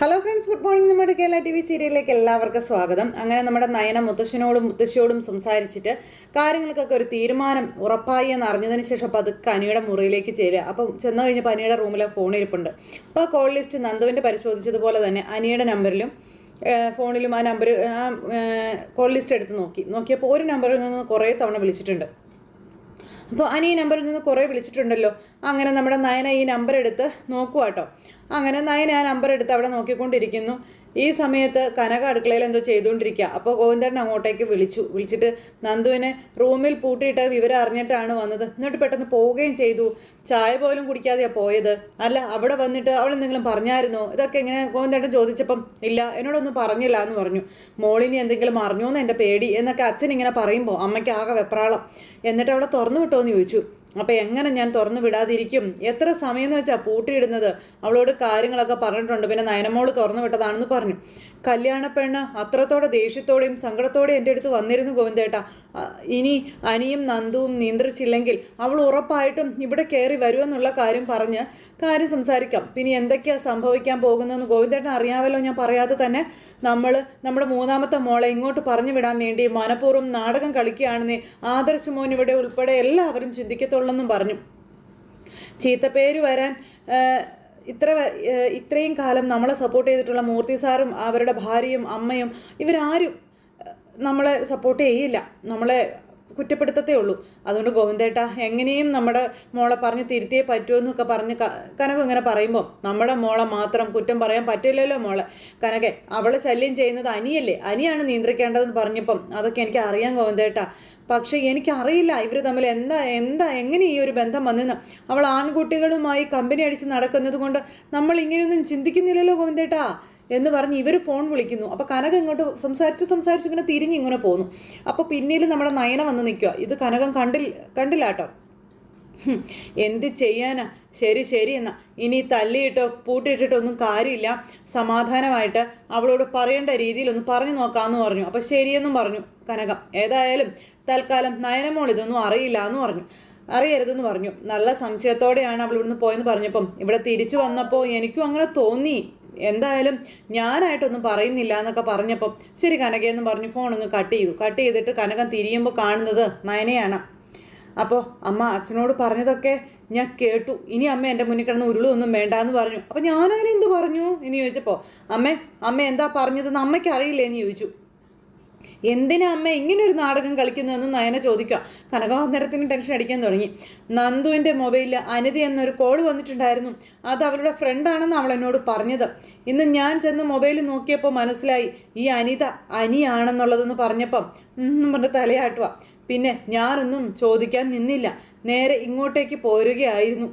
Hello friends, good morning. നമ്മുടെ Kerala T V സീരിയലിലേക്ക് എല്ലാവർക്കും സ്വാഗതം. അങ്ങനെ നമ്മുടെ നയന മുത്തശ്ശനോടും മുത്തശ്ശിയോടും സംസാരിച്ചിട്ട് കാര്യങ്ങൾക്കൊക്കെ ഒരു തീരുമാനം ഉറപ്പായി എന്ന് അറിഞ്ഞതിന് ശേഷം അപ്പോൾ അത് കനിയുടെ മുറിയിലേക്ക് ചേരുക. അപ്പം ചെന്ന് കഴിഞ്ഞപ്പോൾ അനിയുടെ റൂമിലെ ഫോൺ ഇരിപ്പുണ്ട്. അപ്പോൾ ആ കോൾ ലിസ്റ്റ് നന്ദുവിൻ്റെ പരിശോധിച്ചതുപോലെ തന്നെ അനിയുടെ നമ്പറിലും ഫോണിലും ആ നമ്പർ കോൾ ലിസ്റ്റ് എടുത്ത് നോക്കിയപ്പോൾ ഒരു നമ്പറിൽ നിന്ന് കുറേ തവണ വിളിച്ചിട്ടുണ്ട്. അപ്പോൾ അനി ഈ നമ്പറിൽ നിന്ന് കുറേ വിളിച്ചിട്ടുണ്ടല്ലോ. അങ്ങനെ നമ്മുടെ നയന ഈ നമ്പർ എടുത്ത് നോക്കുക കേട്ടോ. അങ്ങനെ നയന ആ നമ്പർ എടുത്ത് അവിടെ നോക്കിക്കൊണ്ടിരിക്കുന്നു. ഈ സമയത്ത് കനക അടുക്കളയിൽ എന്തോ ചെയ്തുകൊണ്ടിരിക്കുക. അപ്പോൾ ഗോവിന്ദൻ അങ്ങോട്ടേക്ക് വിളിച്ചിട്ട് നന്ദുവിനെ റൂമിൽ പൂട്ടിയിട്ട് വിവരം അറിഞ്ഞിട്ടാണ് വന്നത്. എന്നിട്ട് പെട്ടെന്ന് പോവുകയും ചെയ്തു. ചായ പോലും കുടിക്കാതെയാണ് പോയത്. അല്ല, അവിടെ വന്നിട്ട് അവൾ എന്തെങ്കിലും പറഞ്ഞായിരുന്നോ? ഇതൊക്കെ ഇങ്ങനെ ഗോവിന്ദേട്ടൻ ചോദിച്ചപ്പം ഇല്ല, എന്നോടൊന്നും പറഞ്ഞില്ല എന്ന് പറഞ്ഞു. മോളിനി എന്തെങ്കിലും അറിഞ്ഞോന്ന് എൻ്റെ പേടി എന്നൊക്കെ അച്ഛൻ ഇങ്ങനെ പറയുമ്പോൾ അമ്മയ്ക്ക് ആകെ വെപ്രാളം. എന്നിട്ട് അവളെ തുറന്നു വിട്ടോ എന്ന് ചോദിച്ചു. അപ്പം എങ്ങനെ ഞാൻ തുറന്നു വിടാതിരിക്കും? എത്ര സമയം എന്ന് വെച്ചാൽ പൂട്ടിയിടുന്നത്? അവളോട് കാര്യങ്ങളൊക്കെ പറഞ്ഞിട്ടുണ്ട്. പിന്നെ നയനമോള് തുറന്നു വിട്ടതാണെന്ന് പറഞ്ഞു. കല്യാണ പെണ്ണ് അത്രത്തോടെ ദേഷ്യത്തോടെയും സങ്കടത്തോടെയും എൻ്റെ അടുത്ത് വന്നിരുന്നു ഗോവിന്ദേട്ടാ. ഇനി അനിയും നന്ദുവും നിയന്ത്രിച്ചില്ലെങ്കിൽ അവൾ ഉറപ്പായിട്ടും ഇവിടെ കയറി വരുമെന്നുള്ള കാര്യം സംസാരിക്കാം. പിന്നെ എന്തൊക്കെയാണ് സംഭവിക്കാൻ പോകുന്നതെന്ന് ഗോവിന്ദേട്ടൻ അറിയാമല്ലോ. ഞാൻ പറയാതെ തന്നെ നമ്മുടെ മൂന്നാമത്തെ മോളെ ഇങ്ങോട്ട് പറഞ്ഞു വിടാൻ വേണ്ടി മനഃപൂർവ്വം നാടകം കളിക്കുകയാണെന്ന് ആദർശ് മോൻ ഇവിടെ ഉൾപ്പെടെ എല്ലാവരും ചിന്തിക്കത്തുള്ളെന്നും പറഞ്ഞു. ചീത്തപ്പേര് വരാൻ ഇത്രയും കാലം നമ്മളെ സപ്പോർട്ട് ചെയ്തിട്ടുള്ള മൂർത്തി സാറും അവരുടെ ഭാര്യയും അമ്മയും ഇവരാരും നമ്മളെ സപ്പോർട്ട് ചെയ്യില്ല, നമ്മളെ കുറ്റപ്പെടുത്തത്തേ ഉള്ളൂ. അതുകൊണ്ട് ഗോവിന്ദേട്ടാ എങ്ങനെയും നമ്മുടെ മോളെ പറഞ്ഞ് തിരുത്തിയേ പറ്റുമെന്നൊക്കെ പറഞ്ഞ് കനകം ഇങ്ങനെ പറയുമ്പോൾ നമ്മുടെ മോളെ മാത്രം കുറ്റം പറയാൻ പറ്റില്ലല്ലോ. മോളെ കനകെ അവളെ ശല്യം ചെയ്യുന്നത് അനിയല്ലേ, അനിയാണ് നിയന്ത്രിക്കേണ്ടതെന്ന് പറഞ്ഞപ്പം അതൊക്കെ എനിക്ക് അറിയാം ഗോവിന്ദേട്ടാ. പക്ഷേ എനിക്കറിയില്ല ഇവർ തമ്മിൽ എങ്ങനെ ഈ ഒരു ബന്ധം വന്നെന്ന്. അവൾ ആൺകുട്ടികളുമായി കമ്പനി അടിച്ച് നടക്കുന്നത് കൊണ്ട് നമ്മൾ ഇങ്ങനെയൊന്നും ചിന്തിക്കുന്നില്ലല്ലോ ഗോവിന്ദേട്ടാ എന്ന് പറഞ്ഞ് ഇവർ ഫോൺ വിളിക്കുന്നു. അപ്പോൾ കനക ഇങ്ങോട്ട് സംസാരിച്ച് ഇങ്ങനെ തിരിഞ്ഞ് ഇങ്ങനെ പോകുന്നു. അപ്പോൾ പിന്നീട് നമ്മുടെ നയന വന്ന് നിൽക്കുക. ഇത് കനകം കണ്ടില്ല കേട്ടോ. എന്ത് ചെയ്യാനാ? ശരി എന്നാ ഇനി തല്ലിയിട്ടോ പൂട്ടിയിട്ടിട്ടൊന്നും കാര്യമില്ല, സമാധാനമായിട്ട് അവളോട് പറയേണ്ട രീതിയിലൊന്ന് പറഞ്ഞു നോക്കാമെന്ന് പറഞ്ഞു. അപ്പോൾ ശരിയെന്നും പറഞ്ഞു കനകം. ഏതായാലും തൽക്കാലം നയനമോൾ ഇതൊന്നും അറിയരുതെന്ന് പറഞ്ഞു. നല്ല സംശയത്തോടെയാണ് അവൾ ഇവിടുന്ന് പോയെന്ന് പറഞ്ഞപ്പം ഇവിടെ തിരിച്ചു വന്നപ്പോൾ എനിക്കും അങ്ങനെ തോന്നി. എന്തായാലും ഞാനായിട്ടൊന്നും പറയുന്നില്ല എന്നൊക്കെ പറഞ്ഞപ്പം ശരി കനകയെന്നും പറഞ്ഞു ഫോൺ ഒന്ന് കട്ട് ചെയ്തിട്ട് കനകം തിരിയുമ്പോൾ കാണുന്നത് നയനയാണ്. അപ്പോൾ അമ്മ അച്ഛനോട് പറഞ്ഞതൊക്കെ ഞാൻ കേട്ടു. ഇനി അമ്മ എൻ്റെ മുന്നിൽ കിടന്ന് ഉരുളൊന്നും വേണ്ടാന്ന് പറഞ്ഞു. അപ്പോൾ ഞാനതിന് എന്ത് പറഞ്ഞു എന്ന് ചോദിച്ചപ്പോൾ അമ്മ എന്താ പറഞ്ഞതെന്ന് അമ്മയ്ക്ക് അറിയില്ലേ എന്ന് ചോദിച്ചു. എന്തിനാ അമ്മ ഇങ്ങനെ ഒരു നാടകം കളിക്കുന്നതെന്ന് നയന ചോദിക്കുക. കനകാന്തരത്തിന് ടെൻഷൻ അടിക്കാൻ തുടങ്ങി. നന്ദുവിൻ്റെ മൊബൈലിൽ അനിത എന്നൊരു കോൾ വന്നിട്ടുണ്ടായിരുന്നു. അത് അവളുടെ ഫ്രണ്ടാണെന്ന് അവൾ എന്നോട് പറഞ്ഞത്. ഇന്ന് ഞാൻ ചെന്ന് മൊബൈൽ നോക്കിയപ്പോൾ മനസ്സിലായി ഈ അനിത അനിയാണെന്നുള്ളതെന്ന് പറഞ്ഞപ്പം പറഞ്ഞ് തലയാട്ടുക. പിന്നെ ഞാനൊന്നും ചോദിക്കാൻ നിന്നില്ല, നേരെ ഇങ്ങോട്ടേക്ക് പോരുകയായിരുന്നു.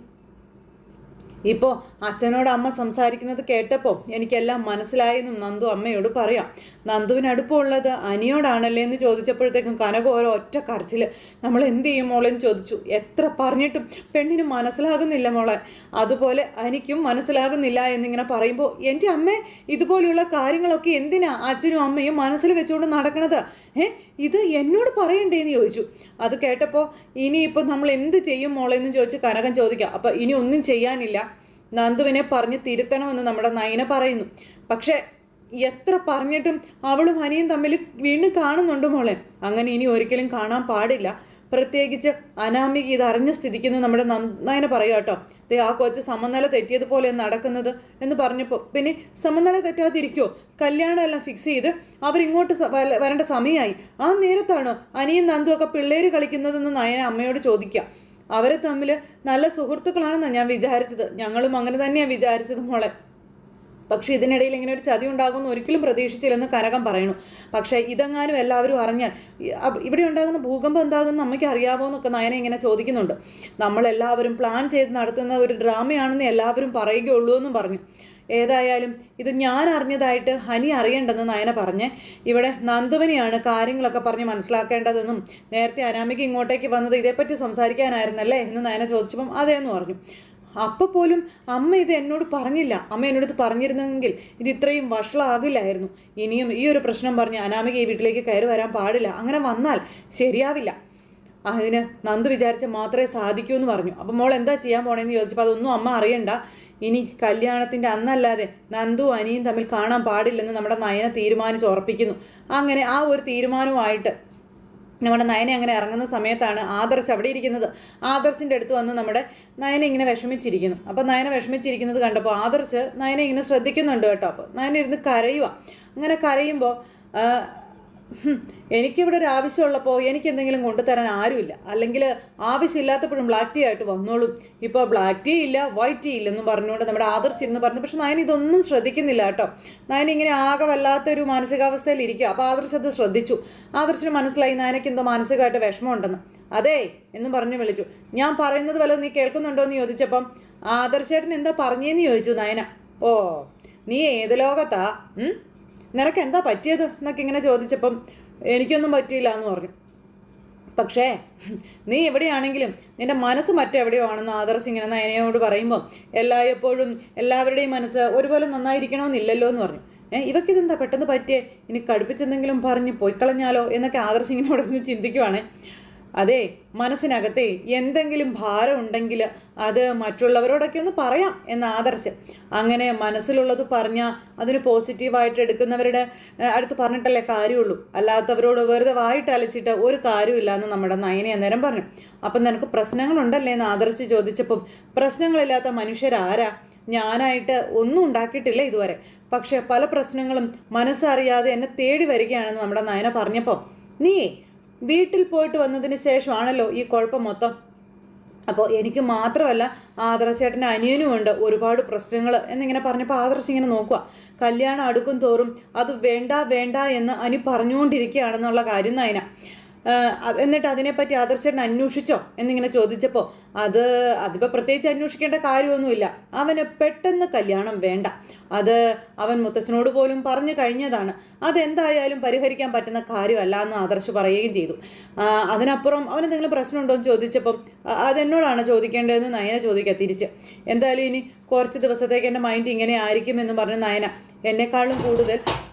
ഇപ്പോൾ അച്ഛനോട് അമ്മ സംസാരിക്കുന്നത് കേട്ടപ്പോൾ എനിക്കെല്ലാം മനസ്സിലായെന്നും നന്ദു അമ്മയോട് പറയാം. നന്ദുവിന് അടുപ്പമുള്ളത് അനിയോടാണല്ലേ എന്ന് ചോദിച്ചപ്പോഴത്തേക്കും കനക ഓരോ ഒറ്റ കരച്ചിൽ. നമ്മൾ എന്ത് ചെയ്യും മോളെന്ന് ചോദിച്ചു. എത്ര പറഞ്ഞിട്ടും പെണ്ണിന് മനസ്സിലാകുന്നില്ല മോളെ, അതുപോലെ എനിക്കും മനസ്സിലാകുന്നില്ല എന്നിങ്ങനെ പറയുമ്പോൾ എൻ്റെ അമ്മ ഇതുപോലെയുള്ള കാര്യങ്ങളൊക്കെ എന്തിനാ അച്ഛനും അമ്മയും മനസ്സിൽ വെച്ചുകൊണ്ട് നടക്കണത്? ഇത് എന്നോട് പറയണ്ടേന്ന് ചോദിച്ചു. അത് കേട്ടപ്പോൾ ഇനിയിപ്പോൾ നമ്മൾ എന്ത് ചെയ്യും മോളെന്ന് ചോദിച്ച് കനകം ചോദിക്കുക. അപ്പോൾ ഇനി ഒന്നും ചെയ്യാനില്ല, നന്ദുവിനെ പറഞ്ഞ് തിരുത്തണമെന്ന് നമ്മുടെ നയന പറയുന്നു. പക്ഷേ എത്ര പറഞ്ഞിട്ടും അവളും അനിയും തമ്മിൽ വീണ്ടും കാണുന്നുണ്ട് മോളെ. അങ്ങനെ ഇനി ഒരിക്കലും കാണാൻ പാടില്ല. പ്രത്യേകിച്ച് അനാമിക ഇതറിഞ്ഞ സ്ഥിതിക്കുന്ന നമ്മുടെ നയന പറയുക കേട്ടോ. ആ കൊച്ച് സമനില തെറ്റിയതുപോലെ നടക്കുന്നത് എന്ന് പറഞ്ഞപ്പോൾ പിന്നെ സമനില തെറ്റാതിരിക്കുമോ? കല്യാണം എല്ലാം ഫിക്സ് ചെയ്ത് അവരിങ്ങോട്ട് വരേണ്ട സമയമായി. ആ നേരത്താണോ അനിയും നന്ദും ഒക്കെ പിള്ളേര് കളിക്കുന്നതെന്ന് നയന അമ്മയോട് ചോദിക്കുക. അവരെ തമ്മിൽ നല്ല സുഹൃത്തുക്കളാണെന്നാണ് ഞാൻ വിചാരിച്ചത്. ഞങ്ങളും അങ്ങനെ തന്നെയാണ് വിചാരിച്ചത് മോളെ. പക്ഷേ ഇതിനിടയിൽ ഇങ്ങനെ ഒരു ചതി ഉണ്ടാകുമെന്ന് ഒരിക്കലും പ്രതീക്ഷിച്ചില്ലെന്ന് കനകം പറയുന്നു. പക്ഷേ ഇതെങ്ങാനും എല്ലാവരും അറിഞ്ഞാൽ ഇവിടെ ഉണ്ടാകുന്ന ഭൂകമ്പം എന്താകുമെന്ന് അമ്മയ്ക്ക് അറിയാമോ എന്നൊക്കെ നയന ഇങ്ങനെ ചോദിക്കുന്നുണ്ട്. നമ്മളെല്ലാവരും പ്ലാൻ ചെയ്ത് നടത്തുന്ന ഒരു ഡ്രാമയാണെന്ന് എല്ലാവരും പറയുകയുള്ളൂ എന്നും പറഞ്ഞു. ഏതായാലും ഇത് ഞാൻ അറിഞ്ഞതായിട്ട് ഹനി അറിയേണ്ടെന്ന് നയന പറഞ്ഞ് ഇവിടെ നന്ദുവിനെയാണ് കാര്യങ്ങളൊക്കെ പറഞ്ഞ് മനസ്സിലാക്കേണ്ടതെന്നും നേരത്തെ അനാമിക ഇങ്ങോട്ടേക്ക് വന്നത് ഇതേപ്പറ്റി സംസാരിക്കാനായിരുന്നല്ലേ എന്ന് നയന ചോദിച്ചപ്പം അതേന്ന് പറഞ്ഞു. അപ്പോൾ പോലും അമ്മ ഇത് എന്നോട് പറഞ്ഞില്ല. അമ്മ എന്നോട് പറഞ്ഞിരുന്നെങ്കിൽ ഇത് ഇത്രയും വഷളാകില്ലായിരുന്നു. ഇനിയും ഈ ഒരു പ്രശ്നം പറഞ്ഞ് അനാമിക ഈ വീട്ടിലേക്ക് കയറി വരാൻ പാടില്ല. അങ്ങനെ വന്നാൽ ശരിയാവില്ല. അതിന് നന്ദു വിചാരിച്ച മാത്രമേ സാധിക്കൂ എന്ന് പറഞ്ഞു. അപ്പം മോൾ എന്താ ചെയ്യാൻ പോണേന്ന് ചോദിച്ചപ്പോൾ അതൊന്നും അമ്മ അറിയണ്ട, ഇനി കല്യാണത്തിൻ്റെ അന്നല്ലാതെ നന്ദു അനിയും തമ്മിൽ കാണാൻ പാടില്ലെന്ന് നമ്മുടെ നയന തീരുമാനിച്ചുറപ്പിക്കുന്നു. അങ്ങനെ ആ ഒരു തീരുമാനവുമായിട്ട് നമ്മുടെ നയനെ അങ്ങനെ ഇറങ്ങുന്ന സമയത്താണ് ആദർശ് അവിടെ ഇരിക്കുന്നത്. ആദർശിൻ്റെ അടുത്ത് വന്ന് നമ്മുടെ നയനെ ഇങ്ങനെ വിഷമിച്ചിരിക്കുന്നു. അപ്പോൾ നയനെ വിഷമിച്ചിരിക്കുന്നത് കണ്ടപ്പോൾ ആദർശ് നയനെ ഇങ്ങനെ ശ്രദ്ധിക്കുന്നുണ്ട് കേട്ടോ. അപ്പോൾ നയന ഇരുന്ന് കരയുക. അങ്ങനെ കരയുമ്പോൾ എനിക്കിവിടെ ഒരു ആവശ്യമുള്ളപ്പോൾ എനിക്ക് എന്തെങ്കിലും കൊണ്ടുതരാൻ ആരുമില്ല, അല്ലെങ്കിൽ ആവശ്യമില്ലാത്തപ്പോഴും ബ്ലാക്ക് ടീ ആയിട്ട് വന്നോളും. ഇപ്പോൾ ബ്ലാക്ക് ടീ ഇല്ല വൈറ്റ് ടീ ഇല്ലെന്നും പറഞ്ഞുകൊണ്ട് നമ്മുടെ ആദർശ് ഇരുന്ന് പറഞ്ഞു. പക്ഷെ നയൻ ഇതൊന്നും ശ്രദ്ധിക്കുന്നില്ല കേട്ടോ. നയൻ ഇങ്ങനെ ആകെ വല്ലാത്തൊരു മാനസികാവസ്ഥയിൽ ഇരിക്കുക. അപ്പോൾ ആദർശ് അത് ശ്രദ്ധിച്ചു. ആദർശിന് മനസ്സിലായി നയനയ്ക്ക് എന്തോ മാനസികമായിട്ട് വിഷമമുണ്ടെന്ന്. അതേ എന്നും പറഞ്ഞു വിളിച്ചു. ഞാൻ പറയുന്നത് വല്ലതും നീ കേൾക്കുന്നുണ്ടോ എന്ന് ചോദിച്ചപ്പം ആദർശേട്ടൻ എന്താ പറഞ്ഞേന്ന് ചോദിച്ചു നയന. ഓ നീ ഏത് ലോകത്താ, നിനക്ക് എന്താ പറ്റിയത് എന്നൊക്കെ ഇങ്ങനെ ചോദിച്ചപ്പം എനിക്കൊന്നും പറ്റിയില്ല എന്ന് പറഞ്ഞു. പക്ഷേ നീ എവിടെയാണെങ്കിലും നിൻ്റെ മനസ്സ് മറ്റെവിടെയോ ആണെന്ന് ആദർശ് ഇങ്ങനെ നയനയോട് പറയുമ്പം എല്ലായ്പ്പോഴും എല്ലാവരുടെയും മനസ്സ് ഒരുപോലെ നന്നായിരിക്കണമെന്നില്ലല്ലോ എന്ന് പറഞ്ഞു. ഇവക്കിതെന്താ പെട്ടെന്ന് പറ്റിയേ, ഇനി കടുപ്പിച്ചെന്തെങ്കിലും പറഞ്ഞ് പോയിക്കളഞ്ഞാലോ എന്നൊക്കെ ആദർശ് ഇങ്ങനെ അവിടെ നിന്ന് ചിന്തിക്കുവാണേ. അതെ, മനസ്സിനകത്തെ എന്തെങ്കിലും ഭാരം ഉണ്ടെങ്കിൽ അത് മറ്റുള്ളവരോടൊക്കെ ഒന്ന് പറയാം എന്ന് ആദർശ്. അങ്ങനെ മനസ്സിലുള്ളത് പറഞ്ഞാൽ അതിന് പോസിറ്റീവായിട്ട് എടുക്കുന്നവരുടെ അടുത്ത് പറഞ്ഞിട്ടല്ലേ കാര്യമുള്ളൂ, അല്ലാത്തവരോട് വെറുതെ വായിട്ട് അലച്ചിട്ട് ഒരു കാര്യമില്ല എന്ന് നമ്മുടെ നയനെ അന്നേരം പറഞ്ഞു. അപ്പം നിനക്ക് പ്രശ്നങ്ങളുണ്ടല്ലേ എന്ന് ആദർശ് ചോദിച്ചപ്പം പ്രശ്നങ്ങളില്ലാത്ത മനുഷ്യരാരാ, ഞാനായിട്ട് ഒന്നും ഉണ്ടാക്കിയിട്ടില്ല ഇതുവരെ, പക്ഷെ പല പ്രശ്നങ്ങളും മനസ്സറിയാതെ എന്നെ തേടി വരികയാണെന്ന് നമ്മുടെ നയന പറഞ്ഞപ്പോൾ നീ വീട്ടിൽ പോയിട്ട് വന്നതിന് ശേഷമാണല്ലോ ഈ കുഴപ്പം മൊത്തം. അപ്പോൾ എനിക്ക് മാത്രമല്ല ആദർശേട്ടൻ്റെ അനിയനുമുണ്ട് ഒരുപാട് പ്രശ്നങ്ങൾ എന്നിങ്ങനെ പറഞ്ഞപ്പോൾ ആദർശ് ഇങ്ങനെ നോക്കുക. കല്യാണം അടുക്കും തോറും അത് വേണ്ട വേണ്ട എന്ന് അനി പറഞ്ഞുകൊണ്ടിരിക്കുകയാണെന്നുള്ള കാര്യം നയന. എന്നിട്ട് അതിനെപ്പറ്റി ആദർശേട്ടൻ അന്വേഷിച്ചോ എന്നിങ്ങനെ ചോദിച്ചപ്പോൾ അതിപ്പോൾ പ്രത്യേകിച്ച് അന്വേഷിക്കേണ്ട കാര്യമൊന്നുമില്ല, അവന് പെട്ടെന്ന് കല്യാണം വേണ്ട, അത് അവൻ മുത്തച്ഛനോട് പോലും പറഞ്ഞു കഴിഞ്ഞതാണ്, അതെന്തായാലും പരിഹരിക്കാൻ പറ്റുന്ന കാര്യമല്ല എന്ന് ആദർശ് പറയുകയും ചെയ്തു. അതിനപ്പുറം അവനെന്തെങ്കിലും പ്രശ്നമുണ്ടോ എന്ന് ചോദിച്ചപ്പം അതെന്നോടാണ് ചോദിക്കേണ്ടതെന്ന് നയന ചോദിക്കുക തിരിച്ച്. എന്തായാലും ഇനി കുറച്ച് ദിവസത്തേക്ക് എൻ്റെ മൈൻഡ് ഇങ്ങനെ ആയിരിക്കുമെന്ന് പറഞ്ഞ നയന, എന്നെക്കാളും കൂടുതൽ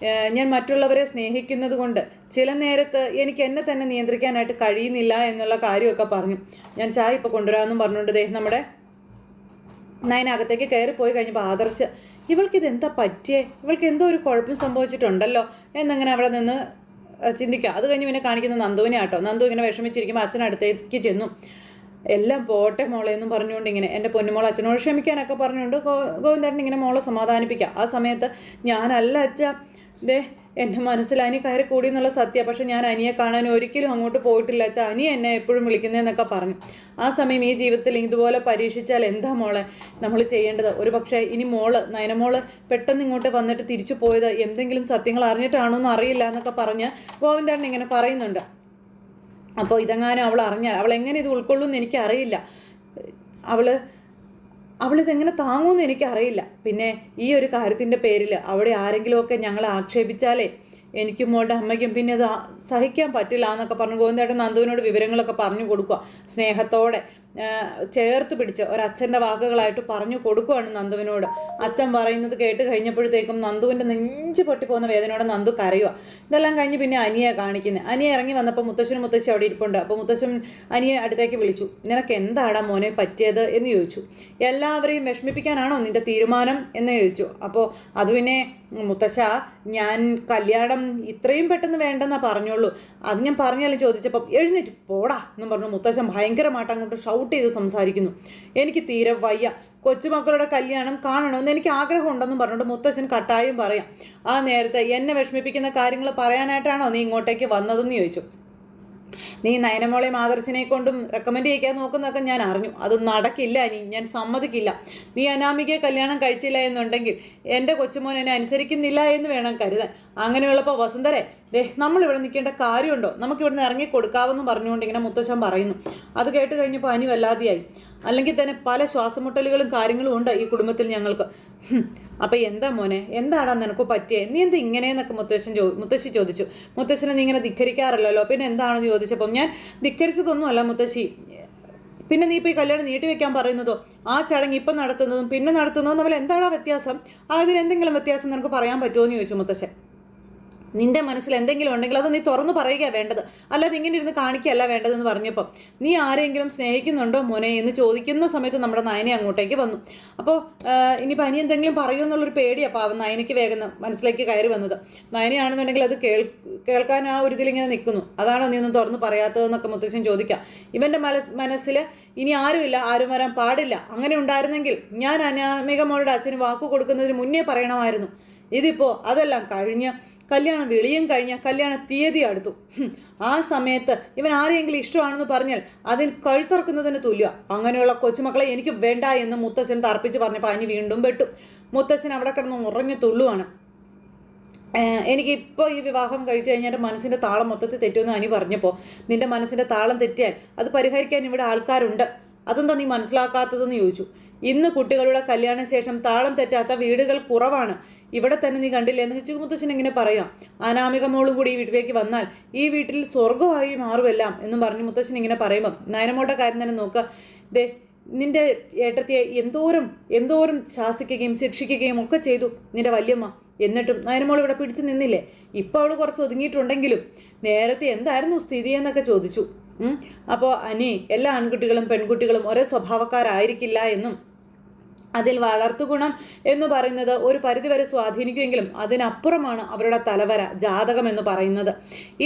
ഞാൻ മറ്റുള്ളവരെ സ്നേഹിക്കുന്നത് കൊണ്ട് ചില നേരത്ത് എനിക്ക് എന്നെ തന്നെ നിയന്ത്രിക്കാനായിട്ട് കഴിയുന്നില്ല എന്നുള്ള കാര്യമൊക്കെ പറഞ്ഞു. ഞാൻ ചായ ഇപ്പോൾ കൊണ്ടുവരാമെന്നും പറഞ്ഞുകൊണ്ട് നമ്മുടെ നയനകത്തേക്ക് കയറിപ്പോയി കഴിഞ്ഞപ്പോൾ ആദർശ്, ഇവൾക്കിതെന്താ പറ്റിയേ, ഇവൾക്ക് എന്തോ ഒരു കുഴപ്പം സംഭവിച്ചിട്ടുണ്ടല്ലോ എന്നങ്ങനെ അവിടെ നിന്ന് ചിന്തിക്കുക. അത് കഴിഞ്ഞ് പിന്നെ കാണിക്കുന്ന നന്ദുവിനെ ആട്ടോ. നന്ദു ഇങ്ങനെ വിഷമിച്ചിരിക്കുമ്പോൾ അച്ഛനടുത്തേക്ക് ചെന്നു. എല്ലാം പോട്ടെ മോളെ എന്നും പറഞ്ഞുകൊണ്ട് ഇങ്ങനെ എൻ്റെ പൊന്നുമോൾ അച്ഛനോട് ക്ഷമിക്കാനൊക്കെ പറഞ്ഞുകൊണ്ട് ഗോവിന്ദേട്ടൻ ഇങ്ങനെ മോളെ സമാധാനിപ്പിക്കുക. ആ സമയത്ത് ഞാനല്ല അച്ഛ, ദേ എൻ്റെ മനസ്സിൽ അനി കയറി കൂടി എന്നുള്ള സത്യമാണ്, പക്ഷെ ഞാൻ അനിയെ കാണാൻ ഒരിക്കലും അങ്ങോട്ട് പോയിട്ടില്ല അച്ഛ, അനി എന്നെ എപ്പോഴും വിളിക്കുന്നതെന്നൊക്കെ പറഞ്ഞു. ആ സമയം ഈ ജീവിതത്തിൽ ഇതുപോലെ പരീക്ഷിച്ചാൽ എന്താ മോളെ നമ്മൾ ചെയ്യേണ്ടത്, ഒരു പക്ഷേ ഇനി നയനമോള് പെട്ടെന്ന് ഇങ്ങോട്ട് വന്നിട്ട് തിരിച്ചു പോയത് എന്തെങ്കിലും സത്യങ്ങൾ അറിഞ്ഞിട്ടാണോ എന്ന് അറിയില്ല എന്നൊക്കെ പറഞ്ഞ് ഗോവിന്ദേട്ടൻ ഇങ്ങനെ പറയുന്നുണ്ട്. അപ്പോൾ ഇതെങ്ങാനും അവൾ അറിഞ്ഞാൽ അവൾ എങ്ങനെ ഇത് ഉൾക്കൊള്ളുമെന്ന് എനിക്കറിയില്ല, അവളിതെങ്ങനെ താങ്ങുമെന്ന് എനിക്കറിയില്ല. പിന്നെ ഈ ഒരു കാര്യത്തിൻ്റെ പേരിൽ അവിടെ ആരെങ്കിലുമൊക്കെ ഞങ്ങളെ ആക്ഷേപിച്ചാലേ എനിക്കും മോളുടെ അമ്മയ്ക്കും പിന്നെ അത് സഹിക്കാൻ പറ്റില്ല എന്നൊക്കെ പറഞ്ഞു ഗോവിന്ദേട്ടൻ നന്ദുവിനോട് വിവരങ്ങളൊക്കെ പറഞ്ഞു കൊടുക്കുക. സ്നേഹത്തോടെ ചേർത്ത് പിടിച്ച് ഒരച്ഛൻ്റെ വാക്കുകളായിട്ട് പറഞ്ഞു കൊടുക്കുകയാണ് നന്ദുവിനോട്. അച്ഛൻ പറയുന്നത് കേട്ട് കഴിഞ്ഞപ്പോഴത്തേക്കും നന്ദുവിൻ്റെ നെഞ്ച് പൊട്ടിപ്പോകുന്ന വേദനയോടെ നന്ദു കരയുക. ഇതെല്ലാം കഴിഞ്ഞ് പിന്നെ അനിയെ കാണിക്കുന്നത്. അനിയെ ഇറങ്ങി വന്നപ്പോൾ മുത്തശ്ശി അവിടെ ഇരിപ്പുണ്ട്. അപ്പോൾ മുത്തശ്ശൻ അനിയെ അടുത്തേക്ക് വിളിച്ചു. നിനക്ക് എന്താടാ മോനെ പറ്റിയത് എന്ന് ചോദിച്ചു. എല്ലാവരെയും വിഷമിപ്പിക്കാനാണോ നിൻ്റെ തീരുമാനം എന്ന് ചോദിച്ചു. അപ്പോൾ അത് പിന്നെ മുത്തശ്ശ, ഞാൻ കല്യാണം ഇത്രയും പെട്ടെന്ന് വേണ്ടെന്നാ പറഞ്ഞോളൂ, അത് ഞാൻ പറഞ്ഞാലും ചോദിച്ചപ്പം എഴുന്നേറ്റ് പോടാ എന്നും പറഞ്ഞു മുത്തശ്ശൻ ഭയങ്കരമായിട്ട് അങ്ങോട്ട് ഷൗട്ട് ചെയ്ത് സംസാരിക്കുന്നു. എനിക്ക് തീരെ വയ്യ, കൊച്ചുമക്കളുടെ കല്യാണം കാണണമെന്ന് എനിക്ക് ആഗ്രഹമുണ്ടെന്നും പറഞ്ഞുകൊണ്ട് മുത്തശ്ശൻ കട്ടായും പറയാം. ആ നേരത്തെ എന്നെ വിഷമിപ്പിക്കുന്ന കാര്യങ്ങൾ പറയാനായിട്ടാണോ നീ ഇങ്ങോട്ടേക്ക് വന്നതെന്ന് ചോദിച്ചു. നീ നയനമോളെയും ആദർശിനെ കൊണ്ടും റെക്കമെൻഡ് ചെയ്യിക്കാൻ നോക്കുന്നതൊക്കെ ഞാൻ അറിഞ്ഞു, അത് നടക്കില്ല, ഞാൻ സമ്മതിക്കില്ല. നീ അനാമികയെ കല്യാണം കഴിച്ചില്ല എന്നുണ്ടെങ്കിൽ എൻ്റെ കൊച്ചുമോൻ എന്നെ അനുസരിക്കുന്നില്ല എന്ന് വേണം കരുതാൻ. അങ്ങനെയുള്ളപ്പോൾ വസുന്ധരെ, നമ്മളിവിടെ നിൽക്കേണ്ട കാര്യമുണ്ടോ, നമുക്കിവിടുന്ന് ഇറങ്ങി കൊടുക്കാമെന്ന് പറഞ്ഞുകൊണ്ട് ഇങ്ങനെ മുത്തശ്ശൻ പറയുന്നു. അത് കേട്ട് കഴിഞ്ഞപ്പോൾ അനി വല്ലാതെയായി. അല്ലെങ്കിൽ തന്നെ പല ശ്വാസമുട്ടലുകളും കാര്യങ്ങളും ഉണ്ട് ഈ കുടുംബത്തിൽ ഞങ്ങൾക്ക്. അപ്പം എന്താ മോനെ, എന്താടാ നിനക്ക് പറ്റിയേ, നീ എന്താ ഇങ്ങനെയെന്നൊക്കെ മുത്തശ്ശി ചോദിച്ചു. മുത്തശ്ശനെ നീ ഇങ്ങനെ ധിക്കരിക്കാറില്ലല്ലോ, പിന്നെ എന്താണെന്ന് ചോദിച്ചപ്പം ഞാൻ ധിക്കരിച്ചതൊന്നുമല്ല മുത്തശ്ശി, പിന്നെ നീ ഇപ്പോൾ ഈ കല്യാണം നീട്ടി വെക്കാൻ പറയുന്നതോ ആ ചടങ്ങ് ഇപ്പം നടത്തുന്നതും പിന്നെ നടത്തുന്നതും തമ്മിൽ എന്താണോ വ്യത്യാസം, അതിന് എന്തെങ്കിലും വ്യത്യാസം നിനക്ക് പറയാൻ പറ്റുമോ എന്ന് ചോദിച്ചു മുത്തശ്ശൻ. നിന്റെ മനസ്സിൽ എന്തെങ്കിലും ഉണ്ടെങ്കിൽ അത് നീ തുറന്നു പറയുക വേണ്ടത്, അല്ലാതെ ഇങ്ങനെ ഇരുന്ന് കാണിക്കുകയല്ല വേണ്ടതെന്ന് പറഞ്ഞപ്പോൾ നീ ആരെങ്കിലും സ്നേഹിക്കുന്നുണ്ടോ മോനെ എന്ന് ചോദിക്കുന്ന സമയത്ത് നമ്മുടെ നയന അങ്ങോട്ടേക്ക് വന്നു. അപ്പോൾ ഇനിയിപ്പോൾ അനി എന്തെങ്കിലും പറയുമെന്നുള്ളൊരു പേടിയാണ് പാവം നയനയ്ക്ക് വേഗം മനസ്സിലേക്ക് കയറി വന്നത്. നയനയാണെന്നുണ്ടെങ്കിൽ അത് കേൾക്കാൻ ആ ഒരു ഇതിലിങ്ങനെ നിൽക്കുന്നു. അതാണോ നീ ഒന്നും തുറന്ന് പറയാത്തതെന്നൊക്കെ മുത്തശ്ശൻ ചോദിക്കാം. ഇവൻ്റെ മനസ്സിൽ ഇനി ആരുമില്ല, ആരും വരാൻ പാടില്ല. അങ്ങനെ ഉണ്ടായിരുന്നെങ്കിൽ ഞാൻ അനാമിക മോളുടെ അച്ഛന് വാക്കു കൊടുക്കുന്നതിന് മുന്നേ പറയണമായിരുന്നു. ഇതിപ്പോൾ അതെല്ലാം കഴിഞ്ഞ് കല്യാണം വിളിയും കഴിഞ്ഞ കല്യാണ തീയതി അടുത്തു. ആ സമയത്ത് ഇവൻ ആരെയെങ്കിലും ഇഷ്ടമാണെന്ന് പറഞ്ഞാൽ അതിന് കഴുത്തിറക്കുന്നതിന് തുല്യ. അങ്ങനെയുള്ള കൊച്ചുമക്കളെ എനിക്ക് വേണ്ട എന്ന് മുത്തശ്ശൻ തർപ്പിച്ച് പറഞ്ഞപ്പോൾ അനി വീണ്ടും പെട്ടു. മുത്തശ്ശൻ അവിടെ കിടന്ന് ഉറഞ്ഞു തുള്ളുവാണ്. എനിക്കിപ്പോൾ ഈ വിവാഹം കഴിച്ചു കഴിഞ്ഞാൽ എൻ്റെ മനസ്സിൻ്റെ താളം മൊത്തത്തിൽ തെറ്റുമെന്ന് അനി പറഞ്ഞപ്പോൾ, നിൻ്റെ മനസ്സിൻ്റെ താളം തെറ്റിയാൽ അത് പരിഹരിക്കാൻ ഇവിടെ ആൾക്കാരുണ്ട്, അതെന്താ നീ മനസ്സിലാക്കാത്തതെന്ന് ചോദിച്ചു. ഇന്ന് കുട്ടികളുടെ കല്യാണശേഷം താളം തെറ്റാത്ത വീടുകൾ കുറവാണ്. ഇവിടെ തന്നെ നീ കണ്ടില്ലേ എന്ന് ചിക്കുമുത്തശ്ശൻ ഇങ്ങനെ പറയാം. അനാമിക മോളും കൂടി ഈ വീട്ടിലേക്ക് വന്നാൽ ഈ വീട്ടിൽ സ്വർഗമായി മാറുമെല്ലാം എന്നും പറഞ്ഞ് മുത്തശ്ശൻ ഇങ്ങനെ പറയുമ്പം നയനമോളുടെ കാര്യം തന്നെ നോക്കുക. ദേ നിന്റെ ഏട്ടത്തിയെ എന്തോരം ശാസിക്കുകയും ശിക്ഷിക്കുകയും ഒക്കെ ചെയ്തു നിന്റെ വല്യമ്മ. എന്നിട്ടും നയനമോൾ ഇവിടെ പിടിച്ചു നിന്നില്ലേ? ഇപ്പോൾ അവൾ കുറച്ച് ഒതുങ്ങിയിട്ടുണ്ടെങ്കിലും നേരത്തെ എന്തായിരുന്നു സ്ഥിതി എന്നൊക്കെ ചോദിച്ചു. അപ്പോൾ അനി, എല്ലാ ആൺകുട്ടികളും പെൺകുട്ടികളും ഒരേ സ്വഭാവക്കാരായിരിക്കില്ല എന്നും അതിൽ വളർത്തുഗുണം എന്ന് പറയുന്നത് ഒരു പരിധിവരെ സ്വാധീനിക്കുമെങ്കിലും അതിനപ്പുറമാണ് അവരുടെ തലവര ജാതകം എന്ന് പറയുന്നത്.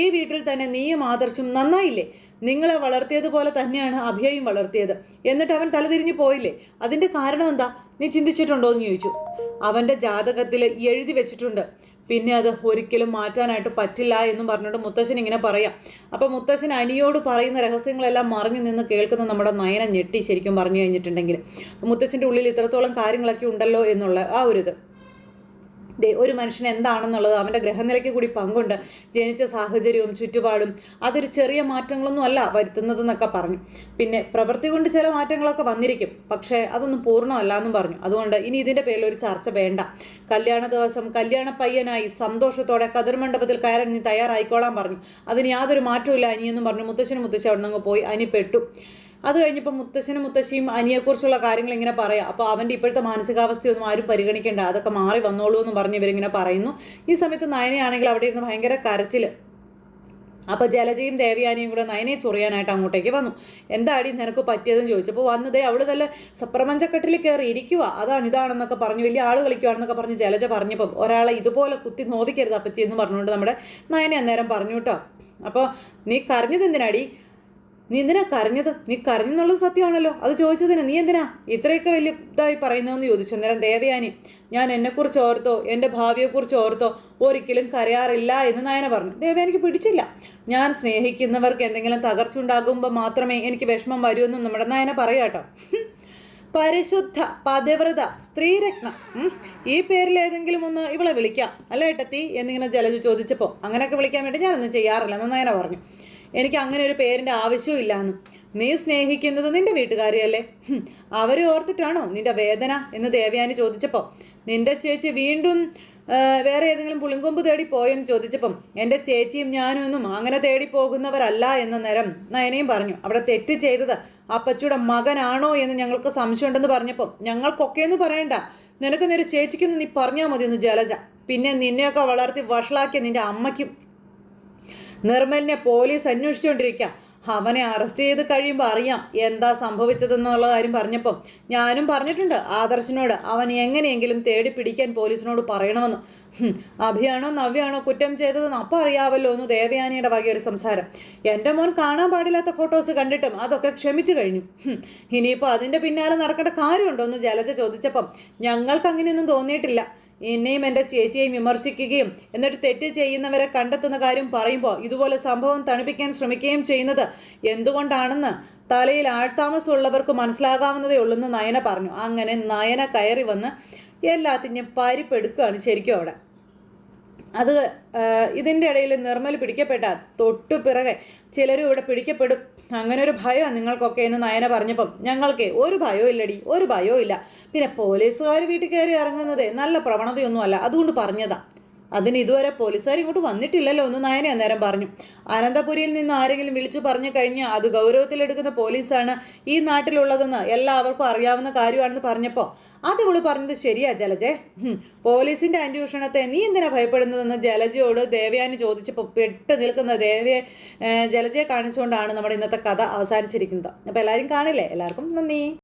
ഈ വീട്ടിൽ തന്നെ നീയും ആദർശും നന്നായില്ലേ? നിങ്ങളെ വളർത്തിയതുപോലെ തന്നെയാണ് അഭിയയും വളർത്തിയത്. എന്നിട്ട് അവൻ തലതിരിഞ്ഞു പോയില്ലേ? അതിൻ്റെ കാരണം എന്താ നീ ചിന്തിച്ചിട്ടുണ്ടോ എന്ന് ചോദിച്ചു. അവൻ്റെ ജാതകത്തിൽ എഴുതി വെച്ചിട്ടുണ്ട്, പിന്നെ അത് ഒരിക്കലും മാറ്റാനായിട്ട് പറ്റില്ല എന്നും പറഞ്ഞിട്ട് മുത്തശ്ശൻ ഇങ്ങനെ പറയാം. അപ്പോൾ മുത്തശ്ശൻ അനിയോട് പറയുന്ന രഹസ്യങ്ങളെല്ലാം മറിഞ്ഞു നിന്ന് കേൾക്കുന്ന നമ്മുടെ നയന ഞെട്ടി ശരിക്കും പറഞ്ഞു കഴിഞ്ഞിട്ടുണ്ടെങ്കിൽ. മുത്തശ്ശൻ്റെ ഉള്ളിൽ ഇത്രത്തോളം കാര്യങ്ങളൊക്കെ ഉണ്ടല്ലോ എന്നുള്ള ആ ഒരു ഇത്. ഒരു മനുഷ്യൻ എന്താണെന്നുള്ളത് അവൻ്റെ ഗ്രഹനിലയ്ക്ക് കൂടി പങ്കുണ്ട്. ജനിച്ച സാഹചര്യവും ചുറ്റുപാടും അതൊരു ചെറിയ മാറ്റങ്ങളൊന്നും അല്ല വരുത്തുന്നതെന്നൊക്കെ പറഞ്ഞു. പിന്നെ പ്രവൃത്തി കൊണ്ട് ചില മാറ്റങ്ങളൊക്കെ വന്നിരിക്കും, പക്ഷേ അതൊന്നും പൂർണ്ണമല്ല എന്നും പറഞ്ഞു. അതുകൊണ്ട് ഇനി ഇതിൻ്റെ പേരിൽ ഒരു ചർച്ച വേണ്ട. കല്യാണ ദിവസം കല്യാണ പയ്യനായി സന്തോഷത്തോടെ കതിർമണ്ഡപത്തിൽ കയറാൻ നീ തയ്യാറായിക്കോളാൻ പറഞ്ഞു. അതിന് യാതൊരു മാറ്റവും ഇല്ല അനിയെന്നും പറഞ്ഞു മുത്തശ്ശനും മുത്തശ്ശി അവിടെ നിന്ന് പോയി. അനി പെട്ടു. അത് കഴിഞ്ഞപ്പോൾ മുത്തശ്ശനും മുത്തശ്ശിയും അനിയെക്കുറിച്ചുള്ള കാര്യങ്ങൾ ഇങ്ങനെ പറയാം. അപ്പോൾ അവൻ്റെ ഇപ്പോഴത്തെ മാനസികാവസ്ഥയൊന്നും ആരും പരിഗണിക്കേണ്ട, അതൊക്കെ മാറി വന്നോളൂ എന്ന് പറഞ്ഞ് ഇവരിങ്ങനെ പറയുന്നു. ഈ സമയത്ത് നയനയാണെങ്കിൽ അവിടെ ഇരുന്ന് ഭയങ്കര കരച്ചിൽ. അപ്പോൾ ജലജയും ദേവയാനിയും കൂടെ നയനയെ ചൊറിയാനായിട്ട് അങ്ങോട്ടേക്ക് വന്നു. എന്താടി നിനക്ക് പറ്റിയതെന്ന് ചോദിച്ചപ്പോൾ വന്നതേ അവൾ നല്ല സപ്രപഞ്ചക്കെട്ടിൽ കയറി ഇരിക്കുക, ഇതാണെന്നൊക്കെ പറഞ്ഞ് വലിയ ആൾ കളിക്കുകയാണെന്നൊക്കെ പറഞ്ഞ് ജലജ പറഞ്ഞപ്പം ഒരാളെ ഇതുപോലെ കുത്തി നോവിക്കരുത് അപ്പച്ചി എന്ന് പറഞ്ഞുകൊണ്ട് നമ്മുടെ നയനെ അന്നേരം പറഞ്ഞു കേട്ടോ. അപ്പോൾ നീ കരഞ്ഞത് എന്തിനാടി? നീ എന്തിനാ കരഞ്ഞത്? നീ കരഞ്ഞെന്നുള്ളത് സത്യമാണല്ലോ, അത് ചോദിച്ചതിന് നീ എന്തിനാ ഇത്രയൊക്കെ വലിയ ഇതായി പറയുന്നതെന്ന് ചോദിച്ചു. അന്നേരം ദേവയാനി, ഞാൻ എന്നെക്കുറിച്ച് ഓർത്തോ എൻ്റെ ഭാവിയെക്കുറിച്ച് ഓർത്തോ ഒരിക്കലും കരയാറില്ല എന്ന് നയന പറഞ്ഞു. ദേവയാനിക്ക് പിടിച്ചില്ല. ഞാൻ സ്നേഹിക്കുന്നവർക്ക് എന്തെങ്കിലും തകർച്ച ഉണ്ടാകുമ്പോൾ മാത്രമേ എനിക്ക് വിഷമം വരുമെന്നും നമ്മുടെ നയന പറയാട്ടോ. പരിശുദ്ധ പതിവ്രത സ്ത്രീരത്നം, ഈ പേരിൽ ഏതെങ്കിലും ഒന്ന് ഇവളെ വിളിക്കാം അല്ല ഏട്ടത്തി എന്നിങ്ങനെ ജലജ ചോദിച്ചപ്പോൾ, അങ്ങനെയൊക്കെ വിളിക്കാൻ വേണ്ടി ഞാനൊന്നും ചെയ്യാറില്ല എന്ന് നയന പറഞ്ഞു. എനിക്ക് അങ്ങനെ ഒരു പേരിൻ്റെ ആവശ്യവും ഇല്ലാന്ന്. നീ സ്നേഹിക്കുന്നത് നിന്റെ വീട്ടുകാരെയല്ലേ, അവരെ ഓർത്തിട്ടാണോ നിന്റെ വേദന എന്ന് ദേവയാനി ചോദിച്ചപ്പോൾ, നിന്റെ ചേച്ചി വീണ്ടും വേറെ ഏതെങ്കിലും പുളിങ്കൊമ്പ് തേടി പോയെന്ന് ചോദിച്ചപ്പം, എൻ്റെ ചേച്ചിയും ഞാനും ഒന്നും അങ്ങനെ തേടി പോകുന്നവരല്ല എന്ന നേരം നയനയും പറഞ്ഞു. അവിടെ തെറ്റ് ചെയ്തത് അപ്പച്ചിയുടെ മകനാണോ എന്ന് ഞങ്ങൾക്ക് സംശയമുണ്ടെന്ന് പറഞ്ഞപ്പോൾ, ഞങ്ങൾക്കൊക്കെയെന്ന് പറയണ്ട, നിനക്ക് നേരെ ചേച്ചിക്കൊന്ന് നീ പറഞ്ഞാൽ മതി എന്ന് ജലജ. പിന്നെ നിന്നെയൊക്കെ വളർത്തി വഷളാക്കിയ നിന്റെ അമ്മയ്ക്കും. നിർമ്മലിനെ പോലീസ് അന്വേഷിച്ചുകൊണ്ടിരിക്കുക, അവനെ അറസ്റ്റ് ചെയ്ത് കഴിയുമ്പോൾ അറിയാം എന്താ സംഭവിച്ചതെന്നുള്ള കാര്യം പറഞ്ഞപ്പം ഞാനും പറഞ്ഞിട്ടുണ്ട് ആദർശിനോട് അവൻ എങ്ങനെയെങ്കിലും തേടി പിടിക്കാൻ പോലീസിനോട് പറയണമെന്ന്. അഭിയാണോ നവ്യാണോ കുറ്റം ചെയ്തതെന്ന് അപ്പം അറിയാവല്ലോ എന്ന് ദേവയാനിയുടെ വകയൊരു സംസാരം. എൻ്റെ മോൻ കാണാൻ പാടില്ലാത്ത ഫോട്ടോസ് കണ്ടിട്ടും അതൊക്കെ ക്ഷമിച്ചു കഴിഞ്ഞു, ഇനിയിപ്പോൾ അതിൻ്റെ പിന്നാലെ നടക്കേണ്ട കാര്യമുണ്ടോ എന്ന് ജലജ ചോദിച്ചപ്പം, ഞങ്ങൾക്ക് അങ്ങനെയൊന്നും തോന്നിയിട്ടില്ല. എന്നെയും എൻ്റെ ചേച്ചിയെയും വിമർശിക്കുകയും എന്നിട്ട് തെറ്റ് ചെയ്യുന്നവരെ കണ്ടെത്തുന്ന കാര്യം പറയുമ്പോൾ ഇതുപോലെ സംഭവം തണുപ്പിക്കാൻ ശ്രമിക്കുകയും ചെയ്യുന്നത് എന്തുകൊണ്ടാണെന്ന് തലയിൽ ആഴ്ത്താമസമുള്ളവർക്ക് മനസ്സിലാകാവുന്നതേ ഉള്ളൂന്ന് നയന പറഞ്ഞു. അങ്ങനെ നയന കയറി വന്ന് എല്ലാത്തിൻ്റെയും പരിപ്പെടുക്കുകയാണ് ശരിക്കും അവിടെ. അത് ഇതിൻ്റെ ഇടയിൽ നിർമ്മൽ പിടിക്കപ്പെട്ട തൊട്ടു പിറകെ ചിലരും ഇവിടെ പിടിക്കപ്പെടും, അങ്ങനെ ഒരു ഭയമാണ് നിങ്ങൾക്കൊക്കെ എന്ന് നയന പറഞ്ഞപ്പം, ഞങ്ങൾക്ക് ഒരു ഭയവും ഇല്ലടി, ഒരു ഭയവും ഇല്ല. പിന്നെ പോലീസുകാർ വീട്ടിൽ കയറി ഇറങ്ങുന്നത് നല്ല പ്രവണതയൊന്നുമല്ല, അതുകൊണ്ട് പറഞ്ഞതാ. അതിന് ഇതുവരെ പോലീസുകാർ ഇങ്ങോട്ട് വന്നിട്ടില്ലല്ലോ എന്ന് നയന അന്നേരം പറഞ്ഞു. അനന്തപുരിയിൽ നിന്ന് ആരെങ്കിലും വിളിച്ചു പറഞ്ഞു കഴിഞ്ഞാൽ അത് ഗൗരവത്തിലെടുക്കുന്ന പോലീസാണ് ഈ നാട്ടിലുള്ളതെന്ന് എല്ലാവർക്കും അറിയാവുന്ന കാര്യമാണെന്ന് പറഞ്ഞപ്പോൾ അത് ഇവള് പറഞ്ഞത് ശരിയാ ജലജെ. പോലീസിന്റെ അന്വേഷണത്തെ നീ എന്തിനാ ഭയപ്പെടുന്നതെന്ന് ജലജയോട് ദേവയാനി ചോദിച്ചപ്പോൾ പെട്ട് നിൽക്കുന്ന ജലജയെ കാണിച്ചുകൊണ്ടാണ് നമ്മുടെ ഇന്നത്തെ കഥ അവസാനിച്ചിരിക്കുന്നത്. അപ്പോൾ എല്ലാവരും കാണില്ലേ? എല്ലാവർക്കും നന്ദി.